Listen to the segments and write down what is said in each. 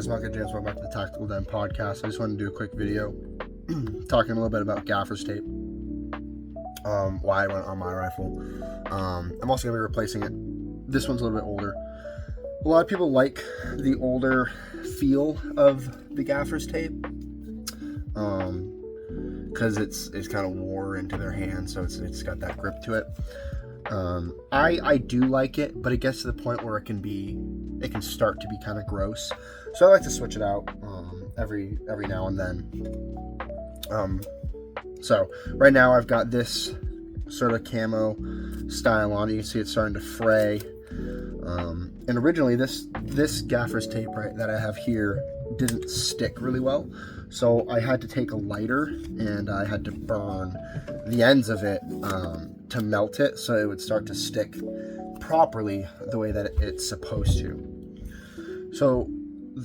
James, welcome back to the Tactical Den podcast. I just wanted to do a quick video talking a little bit about gaffer's tape, why I went on my rifle. I'm also going to be replacing it. This one's a little bit older. A lot of people like the older feel of the gaffer's tape because it's kind of wore into their hand, so it's got that grip to it. I do like it, but it gets to the point where it can start to be kind of gross. So I like to switch it out every now and then. So right now I've got this sort of camo style on. You can see it's starting to fray. And originally this gaffer's tape that I have here didn't stick really well. So I had to take a lighter and I had to burn the ends of it to melt it so it would start to stick properly the way that it's supposed to. So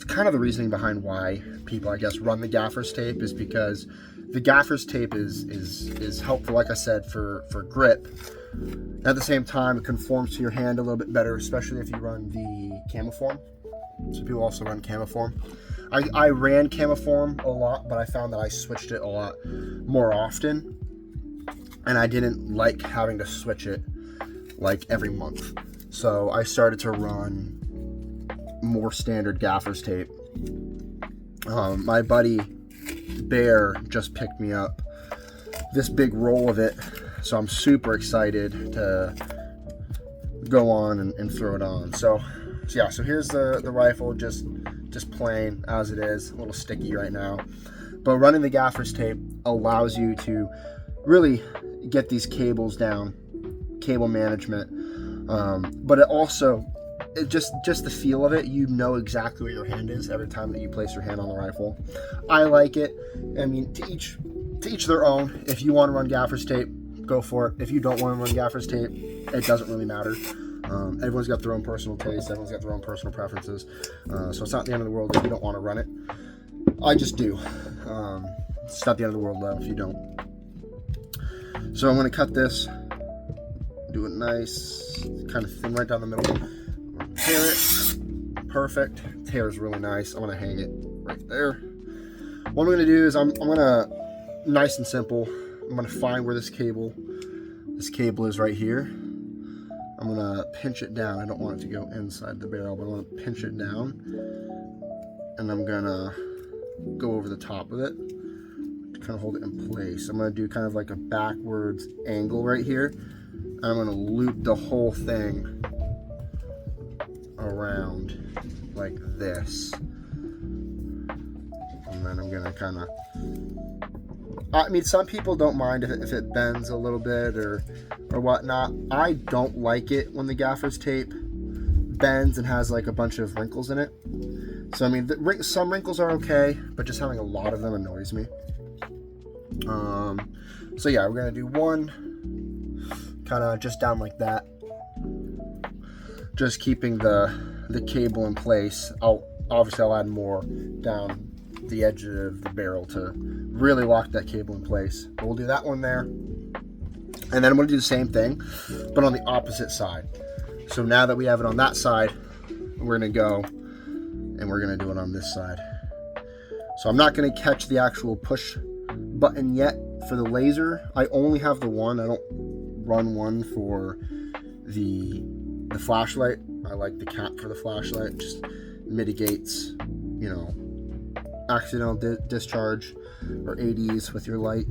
kind of the reasoning behind why people, I guess, run the gaffer's tape is because the gaffer's tape is helpful, like I said, for grip. At the same time, it conforms to your hand a little bit better, especially if you run the camoform. So people also run camoform. I ran camoform a lot, but I found that I switched it a lot more often, and I didn't like having to switch it like every month. So I started to run more standard gaffer's tape. My buddy Bear just picked me up this big roll of it, so I'm super excited to go on and throw it on. So here's the rifle, just plain as it is, a little sticky right now. But running the gaffer's tape allows you to really get these cables down, cable management. But it also, just the feel of it, you know exactly where your hand is every time that you place your hand on the rifle. I like it. I mean, to each their own. If you want to run gaffer's tape, go for it. If you don't want to run gaffer's tape, it doesn't really matter. Everyone's got their own personal taste. Everyone's got their own personal preferences. So it's not the end of the world if you don't want to run it. I just do. It's not the end of the world though if you don't. So I'm going to cut this, do it nice, kind of thin right down the middle. Tear it. Perfect. Tear is really nice. I'm going to hang it right there. What I'm going to do is I'm going to, nice and simple, I'm going to find where this cable is right here. I'm going to pinch it down. I don't want it to go inside the barrel, but I want to pinch it down. And I'm going to go over the top of it to kind of hold it in place. I'm going to do kind of like a backwards angle right here. And I'm going to loop the whole thing around like this. And then I'm going to kind of, I mean, some people don't mind if it bends a little bit or whatnot. I don't like it when the gaffer's tape bends and has like a bunch of wrinkles in it. So I mean, some wrinkles are okay, but just having a lot of them annoys me. So yeah, we're gonna do one kind of just down like that, just keeping the cable in place. I'll add more down the edge of the barrel to really lock that cable in place. But we'll do that one there, and then I'm going to do the same thing but on the opposite side. So now that we have it on that side, we're going to go and we're going to do it on this side. So I'm not going to catch the actual push button yet for the laser. I only have the one. I don't run one for the flashlight. I like the cap for the flashlight. It just mitigates, you know, accidental discharge or ADs with your light.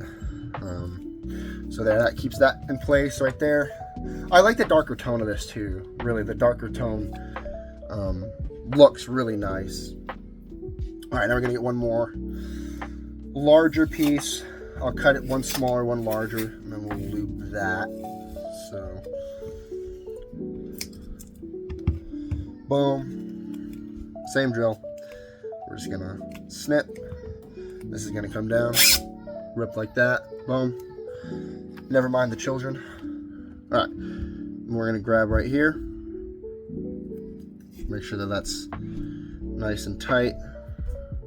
So there, that keeps that in place right there. I like the darker tone of this too. Really, the darker tone looks really nice. All right, now we're gonna get one more larger piece. I'll cut it one smaller, one larger, and then we'll loop that. So, boom, same drill. We're just gonna snip. This is gonna come down, rip like that, boom. Never mind the children. All right, we're gonna grab right here. Make sure that that's nice and tight.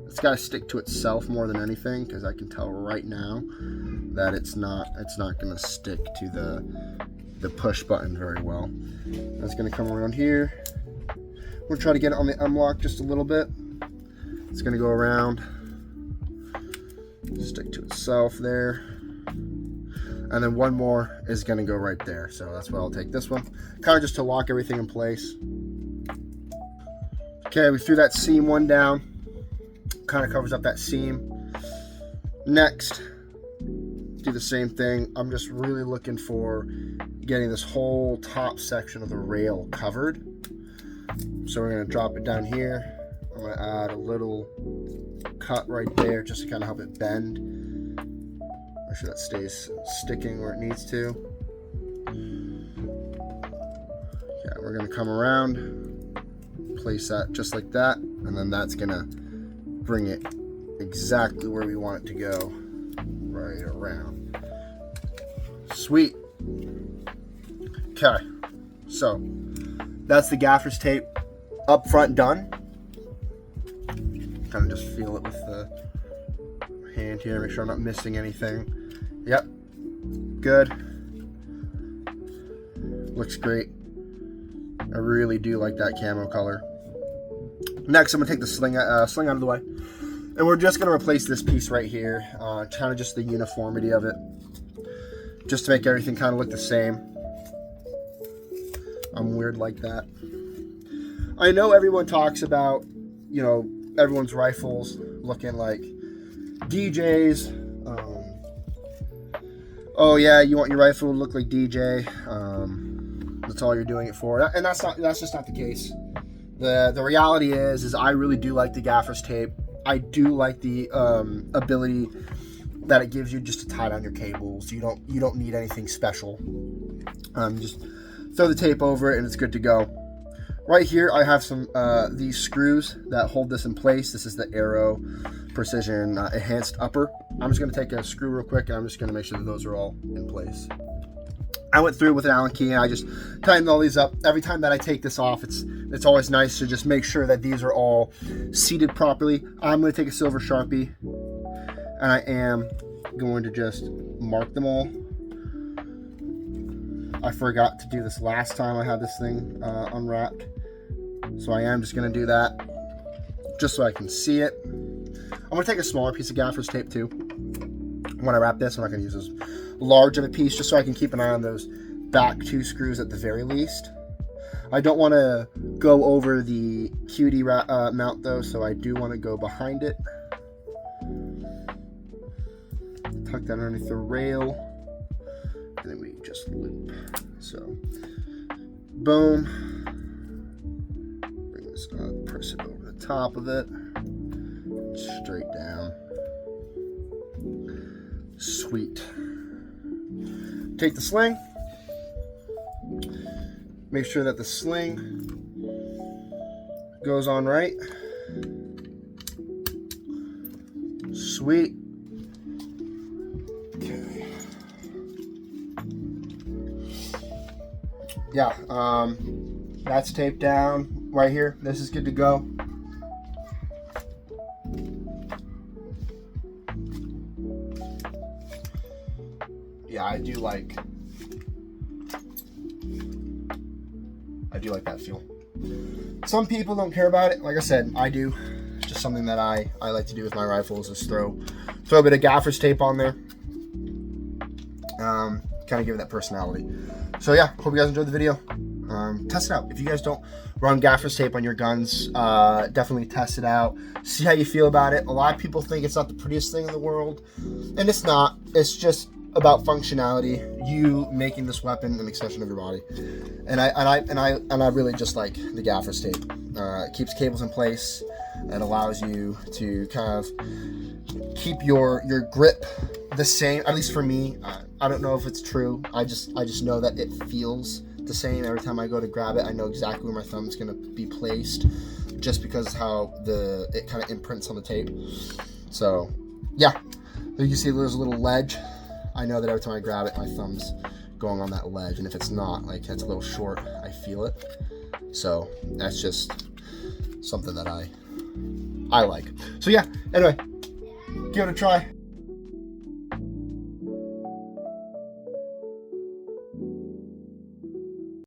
It's gotta stick to itself more than anything, because I can tell right now that it's not gonna stick to the push button very well. That's gonna come around here. We'll try to get it on the M-lock just a little bit. It's going to go around, stick to itself there. And then one more is going to go right there. So that's why I'll take this one, kind of just to lock everything in place. Okay, we threw that seam one down, kind of covers up that seam. Next, do the same thing. I'm just really looking for getting this whole top section of the rail covered. So we're going to drop it down here. I'm going to add a little cut right there just to kind of help it bend. Make sure that stays sticking where it needs to. Okay, we're going to come around, place that just like that, and then that's going to bring it exactly where we want it to go, right around. Sweet. Okay, so that's the gaffer's tape up front done. Kind of just feel it with the hand here, make sure I'm not missing anything. Yep, good. Looks great. I really do like that camo color. Next, I'm gonna take the sling out of the way, and we're just gonna replace this piece right here, kind of just the uniformity of it, just to make everything kind of look the same. I'm weird like that. I know everyone talks about, you know, everyone's rifles looking like DJs. Oh yeah, you want your rifle to look like DJ. That's all you're doing it for, and that's just not the case. The reality is I really do like the gaffer's tape. I do like the ability that it gives you just to tie down your cables. You don't need anything special. Just throw the tape over it and it's good to go. Right here I have some these screws that hold this in place. This is the Aero Precision Enhanced Upper. I'm just going to take a screw real quick, and I'm just going to make sure that those are all in place. I went through with an Allen key and I just tightened all these up. Every time that I take this off, it's always nice to just make sure that these are all seated properly. I'm going to take a silver Sharpie and I am going to just mark them all. I forgot to do this last time I had this thing unwrapped, so I am just going to do that just so I can see it. I'm going to take a smaller piece of gaffer's tape too. When I wrap this, I'm not going to use as large of a piece, just so I can keep an eye on those back two screws at the very least. I don't want to go over the QD mount though, so I do want to go behind it. Tuck that underneath the rail, and then we just loop. So, boom. Bring this up, press it over the top of it, straight down. Sweet. Take the sling. Make sure that the sling goes on right. Sweet. Okay. Yeah, that's taped down right here. This is good to go. Yeah, I do like that feel. Some people don't care about it. Like I said, I do. It's just something that I like to do with my rifles, is throw a bit of gaffer's tape on there. Kind of give it that personality. So yeah, hope you guys enjoyed the video. Test it out. If you guys don't run gaffer's tape on your guns, definitely test it out. See how you feel about it. A lot of people think it's not the prettiest thing in the world, and it's not. It's just about functionality, you making this weapon an extension of your body, and I really just like the gaffer's tape. It keeps cables in place. It allows you to kind of keep your grip the same. At least for me, I don't know if it's true. I just know that it feels the same every time I go to grab it. I know exactly where my thumb's gonna be placed, just because how it kind of imprints on the tape. So yeah, you can see there's a little ledge. I know that every time I grab it, my thumb's going on that ledge, and if it's not, like it's a little short, I feel it. So that's just something that I like. So yeah, anyway, give it a try.